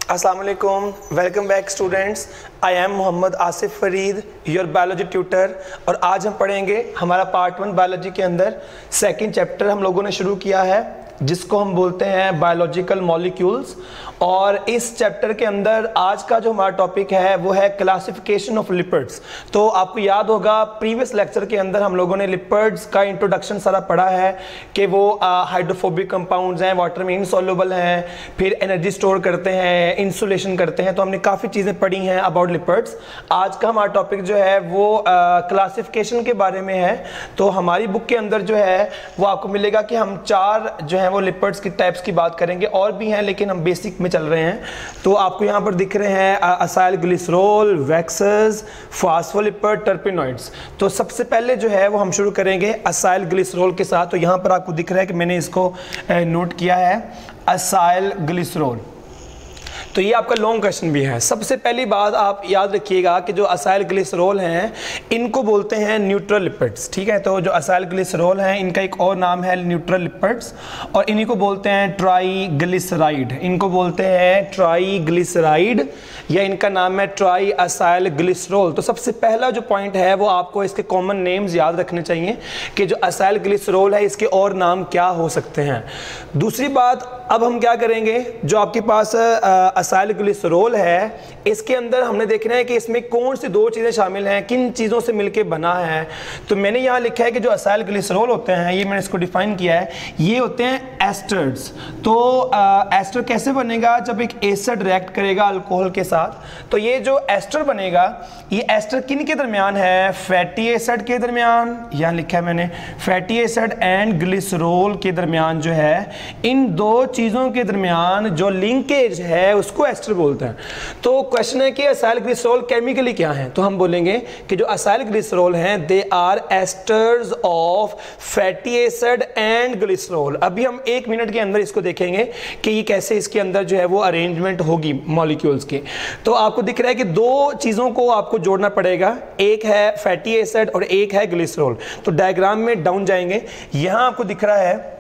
अस्सलाम वालेकुम, welcome back students. I am Mohammad Asif Farid, your biology tutor. और आज हम पढ़ेंगे हमारा पार्ट 1 बायोलॉजी के अंदर सेकंड चैप्टर हम लोगों ने शुरू किया है, जिसको हम बोलते हैं बायोलॉजिकल मॉलिक्यूल्स। और इस चैप्टर के अंदर आज का जो हमारा टॉपिक है वो है क्लासिफिकेशन ऑफ लिपिड्स। तो आपको याद होगा प्रीवियस लेक्चर के अंदर हम लोगों ने लिपिड्स का इंट्रोडक्शन सारा पढ़ा है कि वो हाइड्रोफोबिक कंपाउंड्स हैं, वाटर में इनसॉल्युबल हैं, फिर एनर्जी स्टोर करते हैं, इंसुलेशन करते हैं। तो हमने काफ़ी चीज़ें पढ़ी हैं अबाउट लिपिड्स। आज का हमारा टॉपिक जो है वो क्लासिफिकेशन के बारे में है। तो हमारी बुक के अंदर जो है वो आपको मिलेगा कि हम 4 जो है वो लिपिड्स की टाइप्स की बात करेंगे, और भी हैं लेकिन हम बेसिक में चल रहे हैं। तो आपको यहाँ पर दिख रहे हैं असाइल ग्लिसरॉल, वैक्सेस, फॉस्फोलिपिड, टर्पेनॉइड्स। तो सबसे पहले जो है वो हम शुरू करेंगे असाइल ग्लिसरॉल के साथ। तो यहाँ पर आपको दिख रहा है कि मैंने इसको नोट किया है, असाइल ग्लिसरॉल। तो ये आपका लॉन्ग क्वेश्चन भी है। सबसे पहली बात आप याद रखिएगा कि जो असाइल ग्लिसरॉल हैं इनको बोलते हैं न्यूट्रल लिपिड्स, ठीक है। तो जो असाइल ग्लिसरॉल हैं इनका एक और नाम है न्यूट्रल लिपिड्स, और इन्हीं को बोलते हैं ट्राईग्लिसराइड। इनको बोलते हैं ट्राईग्लिसराइड, या इनका नाम है ट्राई असाइल ग्लिसरॉल। तो सबसे पहला जो पॉइंट है वो आपको इसके कॉमन नेम्स याद रखने चाहिए कि जो असाइल ग्लिसरॉल है इसके और नाम क्या हो सकते हैं। दूसरी बात, अब हम क्या करेंगे, जो आपके पास असाइल ग्लिसरॉल है इसके अंदर हमने देखना है कि इसमें कौन सी 2 चीज़ें शामिल हैं, किन चीज़ों से मिलके बना है। तो मैंने यहाँ लिखा है कि जो असाइल ग्लिसरॉल होते हैं, ये मैंने इसको डिफाइन किया है, ये होते हैं एस्टर्स। तो एस्टर कैसे बनेगा, जब एक एसिड रिएक्ट करेगा अल्कोहल के साथ। तो ये जो एस्टर बनेगा, ये एस्टर किन के दरमियान है, फैटी एसिड के दरमियान, यहाँ लिखा है मैंने फैटी एसिड एंड ग्लिसरॉल के दरमियान जो है, इन 2 चीज़ों के दरमियान जो लिंकेज है उसको एस्टर बोलते हैं। तो क्वेश्चन है कि असाइल ग्लिसरॉल केमिकली क्या है। तो हम बोलेंगे कि जो असाइल ग्लिसरॉल हैं they are esters of fatty acid and glycerol. अभी हम 1 मिनट के अंदर इसको देखेंगे कि ये कैसे इसके अंदर जो है वो अरेंजमेंट होगी मॉलिक्यूल्स के। तो आपको दिख रहा है कि 2 चीज़ों को आपको जोड़ना पड़ेगा, एक है फैटी एसिड और एक है ग्लिसरॉल। तो डायग्राम में डाउन जाएंगे, यहाँ आपको दिख रहा है,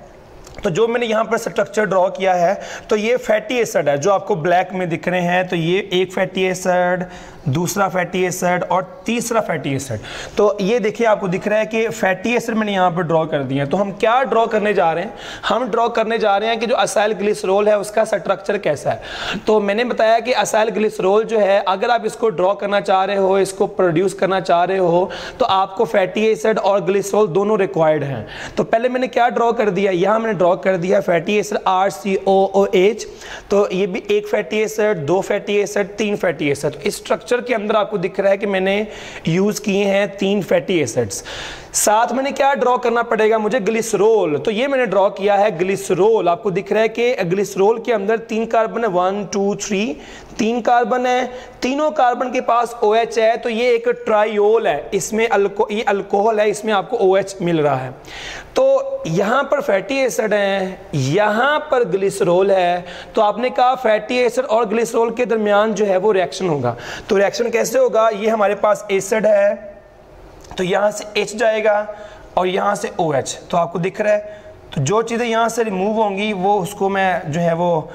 तो जो मैंने यहाँ पर स्ट्रक्चर ड्रॉ किया है, तो ये फैटी एसिड है जो आपको ब्लैक में दिख रहे हैं। तो ये एक फैटी एसिड, दूसरा फैटी एसिड और तीसरा फैटी एसिड। तो ये देखिए आपको दिख रहा है कि फैटी एसिड मैंने यहाँ पर ड्रॉ कर दिया है। तो हम क्या ड्रॉ करने जा रहे हैं, हम ड्रॉ करने जा रहे हैं कि जो असाइल ग्लिसरॉल है उसका स्ट्रक्चर कैसा है। तो मैंने बताया कि असाइल ग्लिसरॉल जो है, अगर आप इसको ड्रॉ करना चाह रहे हो, इसको प्रोड्यूस करना चाह रहे हो, तो आपको फैटी एसिड और ग्लिसरॉल दोनों रिक्वायर्ड हैं। तो पहले मैंने क्या ड्रॉ कर दिया, यहाँ मैंने ड्रॉ कर दिया फैटी एसिड RCOOH। तो ये भी एक fatty acid, 2 fatty acid, 3 fatty acid. इस स्ट्रक्चर के अंदर आपको दिख रहा है कि मैंने यूज किए हैं 3 फैटी एसिड्स। साथ मैंने क्या ड्रॉ करना पड़ेगा मुझे, ग्लिसरॉल। तो ये मैंने ड्रॉ किया है ग्लिसरॉल। आपको दिख रहा है कि ग्लिसरॉल के अंदर 3 कार्बन है, 1 2 3, 3 कार्बन है, तीनों कार्बन के पास OH है। तो ये एक ट्राइयोल है, इसमें ये अल्कोहल है, इसमें आपको OH मिल रहा है। तो यहाँ पर फैटी एसिड है, यहाँ पर ग्लिसरॉल है। तो आपने कहा फैटी एसिड और ग्लिसरॉल के दरमियान जो है वो रिएक्शन होगा। तो रिएक्शन कैसे होगा, ये हमारे पास एसिड है, तो यहाँ से H जाएगा और यहाँ से OH। तो आपको दिख रहा है, तो जो चीज़ें यहाँ से रिमूव होंगी वो उसको मैं जो है वो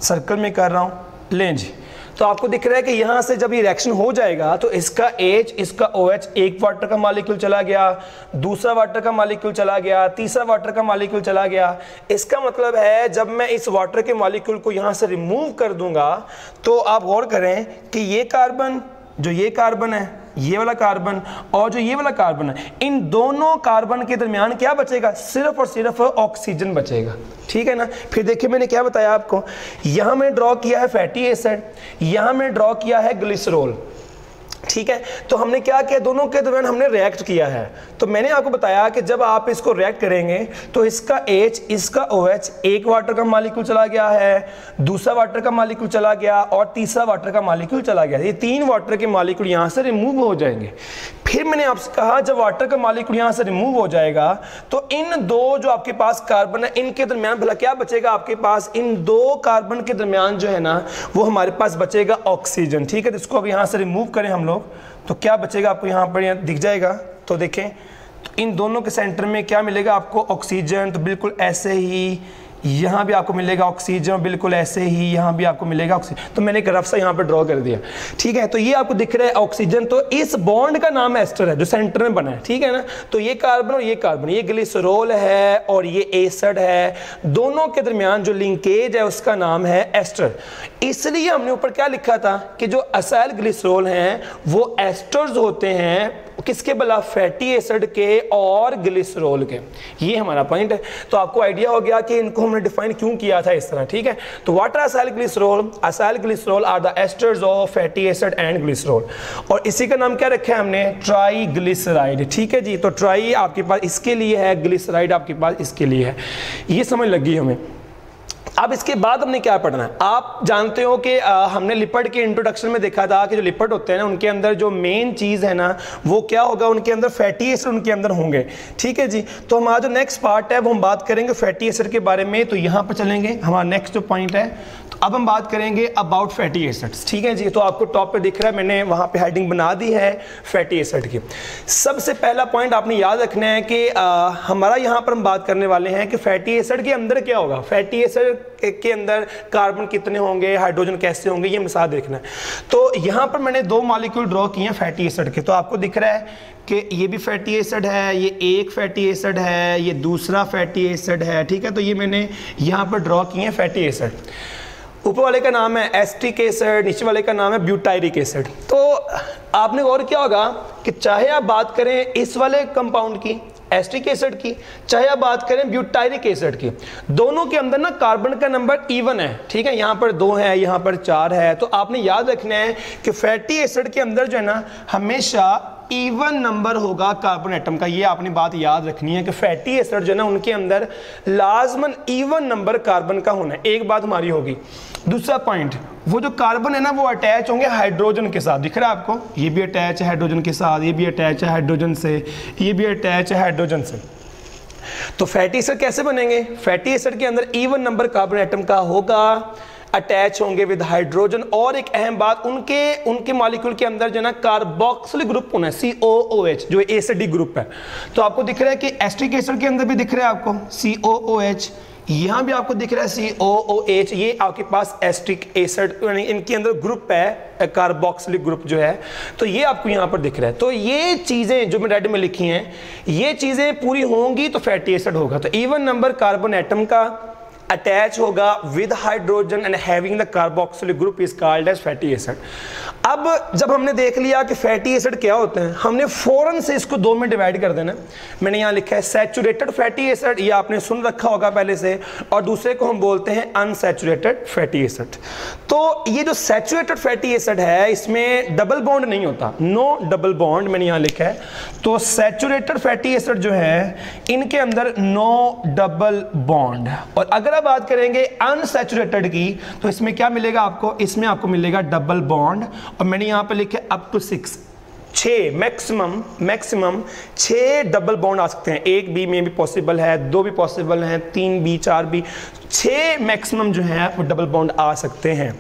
सर्कल में कर रहा हूँ, लें जी। तो आपको दिख रहा है कि यहाँ से जब ये रिएक्शन हो जाएगा तो इसका H, इसका OH, एक वाटर का मॉलिक्यूल चला गया, दूसरा वाटर का मॉलिक्यूल चला गया, तीसरा वाटर का मॉलिक्यूल चला गया। इसका मतलब है जब मैं इस वाटर के मॉलिक्यूल को यहाँ से रिमूव कर दूंगा, तो आप गौर करें कि ये कार्बन, जो ये कार्बन है, ये वाला कार्बन और जो ये वाला कार्बन है, इन दोनों कार्बन के दरमियान क्या बचेगा, सिर्फ और सिर्फ ऑक्सीजन बचेगा, ठीक है ना। फिर देखिए मैंने क्या बताया आपको, यहां मैंने ड्रॉ किया है फैटी एसिड, यहां मैंने ड्रॉ किया है ग्लिसरॉल, ठीक है। तो हमने क्या किया, दोनों के दरमियान हमने रिएक्ट किया है। तो मैंने आपको बताया कि जब आप इसको रिएक्ट करेंगे तो इसका H, इसका OH, एक वाटर का मॉलिक्यूल चला गया है, दूसरा वाटर का मॉलिक्यूल चला गया और तीसरा वाटर का मॉलिक्यूल चला गया। ये 3 वाटर के मॉलिक्यूल यहाँ से रिमूव हो जाएंगे। फिर मैंने आपसे कहा जब वाटर का मॉलिक्यूल यहाँ से रिमूव हो जाएगा तो इन 2 जो आपके पास कार्बन है इनके दरमियान भला क्या बचेगा, आपके पास इन 2 कार्बन के दरमियान जो है ना वो हमारे पास बचेगा ऑक्सीजन, ठीक है। तो इसको अब यहाँ से रिमूव करें हम लोग, तो क्या बचेगा आपको यहाँ पर दिख जाएगा। तो देखें, तो इन दोनों के सेंटर में क्या मिलेगा आपको, ऑक्सीजन। तो बिल्कुल ऐसे ही यहाँ भी आपको मिलेगा ऑक्सीजन, बिल्कुल ऐसे ही यहाँ भी आपको मिलेगा ऑक्सीजन। तो मैंने एक रफ सा यहाँ पे ड्रॉ कर दिया, ठीक है। तो ये आपको दिख रहा है ऑक्सीजन, तो इस बॉन्ड का नाम एस्टर है जो सेंटर में बना है, ठीक है ना। तो ये कार्बन और ये कार्बन, ये ग्लिसरॉल है और ये एसिड है, दोनों के दरमियान जो लिंकेज है उसका नाम है एस्टर। इसलिए हमने ऊपर क्या लिखा था कि जो असाइल ग्लिसरॉल हैं वो एस्टर्स होते हैं, किसके बला, फैटी एसिड के और ग्लिसरॉल के। ये हमारा पॉइंट है। तो आपको आइडिया हो गया कि इनको हमने डिफाइन क्यों किया था इस तरह, ठीक है। तो what are acyl glycerol? Acyl glycerol are the esters of fatty acid and glycerol, और इसी का नाम क्या रखा है हमने, ट्राईग्लिसराइड, ठीक है जी। तो ट्राई आपके पास इसके लिए है, ग्लिसराइड आपके पास इसके लिए है। ये समझ लगी हमें। अब इसके बाद हमने क्या पढ़ना है, आप जानते हो कि हमने लिपिड के इंट्रोडक्शन में देखा था कि जो लिपिड होते हैं ना उनके अंदर जो मेन चीज़ है ना वो क्या होगा, उनके अंदर फैटी एसिड उनके अंदर होंगे, ठीक है जी। तो हमारा जो नेक्स्ट पार्ट है वो हम बात करेंगे फैटी एसिड के बारे में। तो यहाँ पर चलेंगे, हमारा नेक्स्ट जो पॉइंट है, तो अब हम बात करेंगे अबाउट फैटी एसिड्स, ठीक है जी। तो आपको टॉप पे दिख रहा है, मैंने वहाँ पे हेडिंग बना दी है फैटी एसिड की। सबसे पहला पॉइंट आपने याद रखना है कि हमारा यहाँ पर हम बात करने वाले हैं कि फैटी एसिड के अंदर क्या होगा, फैटी एसिड के अंदर कार्बन कितने होंगे, हाइड्रोजन कैसे होंगे, ये मिसाल देखना है। तो यहाँ पर मैंने 2 मॉलिक्यूल ड्रॉ किए हैं फैटी एसिड के। तो आपको दिख रहा है कि ये भी फैटी एसिड है, ये एक फैटी एसिड है, ये दूसरा फैटी एसिड है, ठीक है। तो ये मैंने यहाँ पर ड्रॉ किए हैं फैटी एसिड। ऊपर वाले का नाम है एस्टिक एसिड, नीचे वाले का नाम है ब्यूटाइरिक एसिड। तो आपने और क्या होगा कि चाहे आप बात करें इस वाले कंपाउंड की, एस्टिक एसिड की, चाहे आप बात करें ब्यूटाइरिक एसिड की, दोनों के अंदर ना कार्बन का नंबर इवन है, ठीक है। यहाँ पर 2 है, यहाँ पर 4 है। तो आपने याद रखना है कि फैटी एसिड के अंदर जो है ना हमेशा इवन नंबर होगा कार्बन एटम का। ये आपने बात याद रखनी है कि फैटी एसिड जो है ना उनके अंदर लाजमन इवन नंबर कार्बन का होना है। एक बात हमारी होगी। दूसरा पॉइंट, वो जो कार्बन है ना वो अटैच होंगे हाइड्रोजन के साथ। दिख रहा है आपको, ये भी अटैच है हाइड्रोजन के साथ, ये भी अटैच है हाइड्रोजन से, ये भी अटैच है हाइड्रोजन से। तो फैटी एसिड कैसे बनेंगे, फैटी एसिड के अंदर इवन नंबर कार्बन एटम का होगा, अटैच होंगे विद हाइड्रोजन। और एक अहम बात, उनके मॉलिक्यूल के अंदर जो है ना कार्बोक्सिल ग्रुप होना है, COOH, जो एसिडिक ग्रुप है। तो आपको दिख रहा है कि एस्टिक एसिड के अंदर भी दिख रहा है आपको COOH, यहाँ भी आपको दिख रहा है COOH। ये आपके पास एस्टिक एसिड यानी इनके अंदर ग्रुप है कार्बोक्सिलिक ग्रुप जो है, तो ये आपको यहाँ पर दिख रहा है। तो ये चीज़ें जो मैं रेड में लिखी हैं, ये चीज़ें पूरी होंगी तो फैटी एसिड होगा। तो इवन नंबर कार्बन एटम का अटैच होगा with hydrogen and having the carboxylic group is called as fatty acid. अब जब हमने देख लिया कि फैटी एसिड क्या होते हैं, हमने फौरन से इसको 2 में डिवाइड कर देना। मैंने यहाँ लिखा है सैचुरेटेड फैटी एसिड, ये आपने सुन रखा होगा पहले से, और दूसरे को हम बोलते हैं अनसैचुरेटेड फैटी एसिड। तो ये जो सैचुरेटेड फैटी एसिड है इसमें डबल बॉन्ड नहीं होता, नो डबल बॉन्ड मैंने यहाँ लिखा है। तो सैचुरेटेड फैटी एसिड जो है इनके अंदर नो डबल बॉन्ड। और अगर बात करेंगे अनसैचुरेटेड की, तो इसमें क्या मिलेगा आपको, इसमें आपको मिलेगा डबल बॉन्ड। और मैंने यहां पे लिखे up to 6 maximum 6 double bond आ सकते हैं। 1 बी में भी पॉसिबल है, 2 भी पॉसिबल हैं, 3 बी 4 बी, 6 मैक्सिमम जो है वो डबल बॉन्ड आ सकते हैं।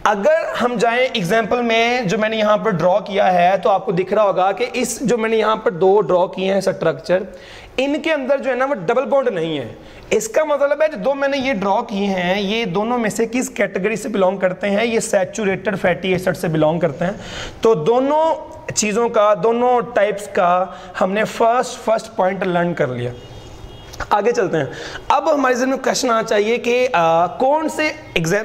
अगर हम जाएं एग्जाम्पल में जो मैंने यहाँ पर ड्रॉ किया है, तो आपको दिख रहा होगा कि इस जो मैंने यहाँ पर 2 ड्रॉ किए हैं स्ट्रक्चर, इनके अंदर जो है ना वो डबल बॉन्ड नहीं है। इसका मतलब है जो 2 मैंने ये ड्रॉ किए हैं, ये दोनों में से किस कैटेगरी से बिलोंग करते हैं, ये सैचुरेटेड फैटी एसिड से बिलोंग करते हैं। तो दोनों चीज़ों का, दोनों टाइप्स का हमने फर्स्ट पॉइंट लर्न कर लिया। आगे चलते हैं। अब हमारे ज़हन में क्वेश्चन आना चाहिए कि कौन से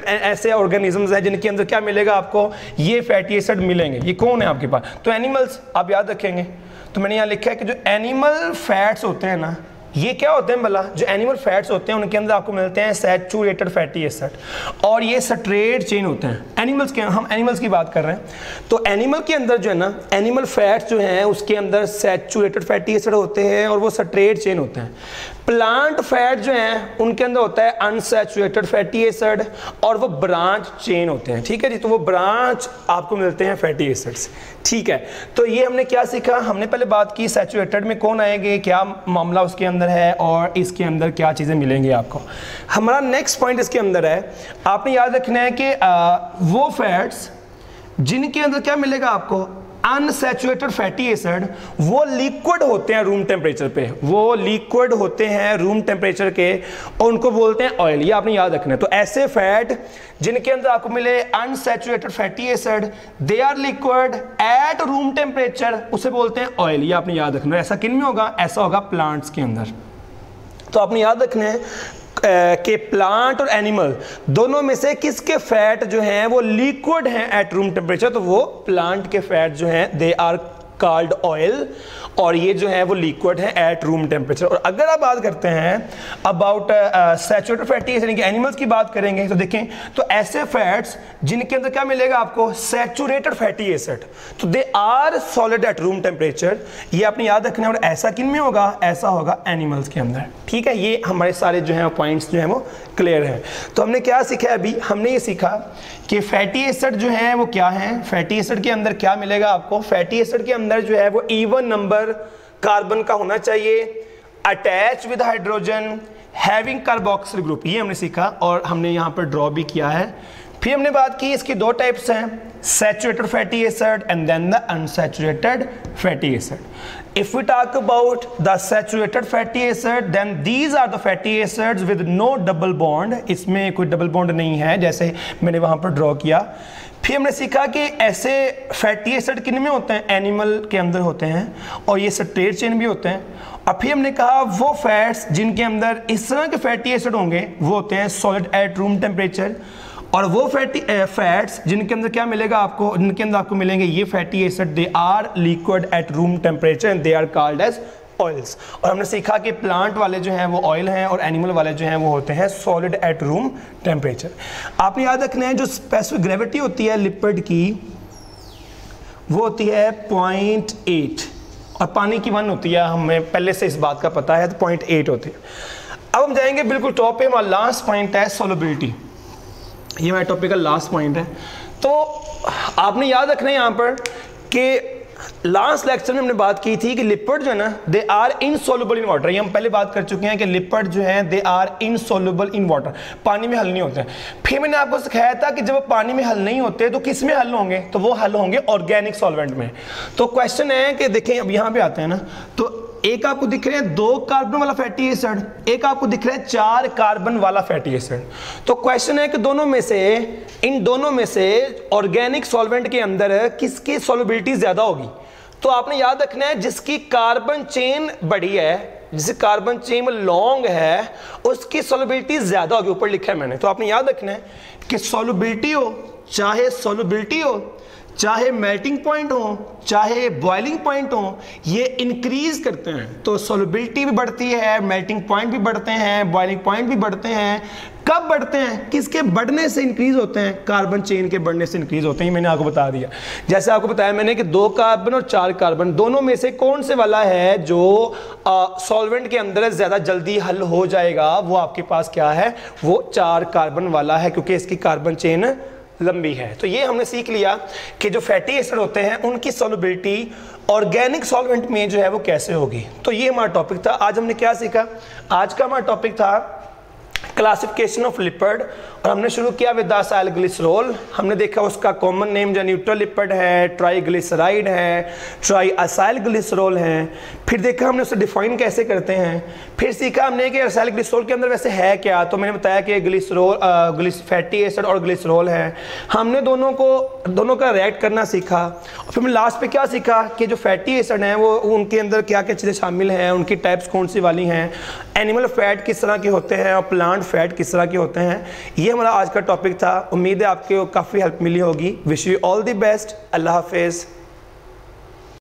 ऐसे ऑर्गेनिजम्स हैं जिनके अंदर क्या मिलेगा आपको, ये फैटी एसिड मिलेंगे। ये कौन है आपके पास, तो एनिमल्स आप याद रखेंगे। तो मैंने यहाँ लिखा है कि जो एनिमल फैट्स होते हैं ना, ये क्या होते हैं भला, जो एनिमल फैट्स होते हैं उनके अंदर आपको मिलते हैं सैचुरेटेड फैटी एसिड, और ये स्ट्रेट चेन होते हैं। एनिमल्स के, हम एनिमल्स की बात कर रहे हैं। तो एनिमल के अंदर जो है ना, एनिमल फैट्स जो हैं उसके अंदर सैचुरेटेड फैटी एसिड होते हैं और वो स्ट्रेट चेन होते हैं। प्लांट फैट जो हैं उनके अंदर होता है अनसैचुरेटेड फैटी एसिड और वो ब्रांच चेन होते हैं, ठीक है जी। तो वो ब्रांच आपको मिलते हैं फैटी एसिड्स, ठीक है। तो ये हमने क्या सीखा, हमने पहले बात की सैचुरेटेड में कौन आएंगे, क्या मामला उसके अंदर है और इसके अंदर क्या चीज़ें मिलेंगी आपको। हमारा नेक्स्ट पॉइंट इसके अंदर है, आपने याद रखना है कि वो फैट्स जिनके अंदर क्या मिलेगा आपको, अनसैचुरेटेड फैटी एसिड वो लिक्विड होते हैं रूम टेम्परेचर पे, वो लिक्विड होते हैं रूम टेम्परेचर के और उनको बोलते हैं ऑयल। ये आपने याद रखना है। तो ऐसे फैट जिनके अंदर आपको मिले unsaturated fatty acid, they are liquid at room temperature, उसे बोलते हैं ऑयल। ये आपने याद रखना है। ऐसा किन में होगा? ऐसा होगा प्लांट्स के अंदर। तो आपने याद रखना है कि प्लांट और एनिमल दोनों में से किसके फैट जो हैं वो लिक्विड हैं एट रूम टेम्परेचर, तो वो प्लांट के फैट जो हैं दे आर कॉल्ड ऑयल, और ये जो है वो लिक्विड है एट रूम टेम्परेचर। और अगर आप बात करते हैं अबाउट सैचुरेटेड फैटी एसिड, यानी कि एनिमल्स की बात करेंगे, तो देखें तो ऐसे फैट्स जिनके अंदर क्या मिलेगा आपको? सैचुरेटेड फैटी एसिड, तो they are solid at room temperature. ये आपने याद रखना है। और ऐसा किन में होगा? ऐसा होगा एनिमल्स के अंदर। ठीक है, ये हमारे सारे जो है पॉइंट्स जो है वो क्लियर है। तो हमने क्या सीखा है अभी? हमने ये सीखा कि फैटी एसिड जो है वो क्या है। फैटी एसिड के अंदर क्या मिलेगा आपको? फैटी एसिड के अंदर जो है वो इवन नंबर कार्बन का होना चाहिए, attach with hydrogen, having carboxyl group. ये हमने सीखा और हमने यहाँ पर ड्रॉ भी किया है। फिर हमने बात की इसकी दो टाइप्स हैं, saturated fatty acid and then the unsaturated fatty acid. If we talk about the saturated fatty acid, then these are the fatty acids with no double bond. इसमें कोई डबल बॉन्ड नहीं है, जैसे मैंने वहाँ पर ड्रॉ किया। फिर हमने सीखा कि ऐसे फैटी एसिड किन में होते हैं? एनिमल के अंदर होते हैं, और ये स्ट्रेट चेन भी होते हैं। और फिर हमने कहा वो फैट्स जिनके अंदर इस तरह के फैटी एसिड होंगे वो होते हैं सॉलिड एट रूम टेम्परेचर, और वो फैटी फैट्स जिनके अंदर क्या मिलेगा आपको? जिनके अंदर आपको मिलेंगे ये fatty acid, they are liquid at room temperature and they are called as oils. और हमने सीखा कि प्लांट वाले जो हैं वो ऑयल हैं और एनिमल वाले जो हैं वो होते हैं सॉलिड एट रूम टेम्परेचर। आपने याद रखना है जो स्पेसिफिक ग्रेविटी होती है लिपिड की वो होती है 0.8 और पानी की 1 होती है, हमें पहले से इस बात का पता है, तो 0.8 होती है। अब हम जाएंगे बिल्कुल टॉप पे, हमारा लास्ट पॉइंट है सोलबिलिटी। ये हमारे टॉपिक का लास्ट पॉइंट है। तो आपने याद रखना है यहाँ पर कि लास्ट लेक्चर में हमने बात की थी कि लिपिड जो है ना they are insoluble in water. ये हम पहले बात कर चुके हैं कि लिपिड जो है they are insoluble in water, पानी में हल नहीं होते हैं। फिर मैंने आपको सिखाया था कि जब वो पानी में हल नहीं होते तो किस में हल होंगे? तो वो हल होंगे ऑर्गेनिक सॉल्वेंट में। तो क्वेश्चन है कि देखें, अब यहाँ पे आते हैं ना, तो एक आपको दिख रहे हैं 2 कार्बन वाला फैटी एसिड, एक आपको दिख रहा है 4 कार्बन वाला फैटी एसिड। तो क्वेश्चन है कि दोनों में से, इन दोनों में से ऑर्गेनिक सॉल्वेंट के अंदर किसकी सॉल्युबिलिटी ज्यादा होगी? तो आपने याद रखना है जिसकी कार्बन चेन बड़ी है, जिसकी कार्बन चेन लॉन्ग है, उसकी सॉल्युबिलिटी ज्यादा होगी। ऊपर लिखा है मैंने। तो आपने याद रखना है कि सॉल्युबिलिटी हो, चाहे मेल्टिंग पॉइंट हो, चाहे बॉइलिंग पॉइंट हो, ये इंक्रीज करते हैं। तो सॉल्युबिलिटी भी बढ़ती है, मेल्टिंग पॉइंट भी बढ़ते हैं, बॉइलिंग पॉइंट भी बढ़ते हैं। कब बढ़ते हैं? किसके बढ़ने से इंक्रीज होते हैं? कार्बन चेन के बढ़ने से इंक्रीज होते हैं। मैंने आपको बता दिया। जैसे आपको बताया मैंने कि 2 कार्बन और 4 कार्बन दोनों में से कौन से वाला है जो सॉल्वेंट के अंदर ज्यादा जल्दी हल हो जाएगा? वो आपके पास क्या है? वो 4 कार्बन वाला है, क्योंकि इसकी कार्बन चेन लंबी है। तो ये हमने सीख लिया कि जो फैटी एसिड होते हैं उनकी सॉल्युबिलिटी ऑर्गेनिक सॉल्वेंट में जो है वो कैसे होगी। तो ये हमारा टॉपिक था। आज हमने क्या सीखा? आज का हमारा टॉपिक था क्लासिफिकेशन ऑफ लिपिड, और हमने शुरू किया विद असाइल ग्लिसरॉल। हमने देखा उसका कॉमन नेम जो न्यूट्रल लिपिड है, ट्राइग्लिसराइड है, ट्राई असाइल ग्लिसरॉल है। फिर देखा हमने उसे डिफाइन कैसे करते हैं। फिर सीखा हमने कि असाइल ग्लिसरॉल के अंदर वैसे है क्या। तो मैंने बताया कि ग्लिसरॉल फैटी एसिड और ग्लिसरॉल है। हमने दोनों का रिएक्ट करना सीखा। और फिर हमने लास्ट पे क्या सीखा कि जो फैटी एसिड हैं वो उनके अंदर क्या क्या चीज़ें शामिल हैं, उनकी टाइप्स कौन सी वाली हैं, एनिमल फैट किस तरह के होते हैं और प्लांट फैट किस तरह के होते हैं। ये हमारा आज का टॉपिक था। उम्मीद है आपको काफ़ी हेल्प मिली होगी। Wish you all the best. अल्लाह हाफिज़।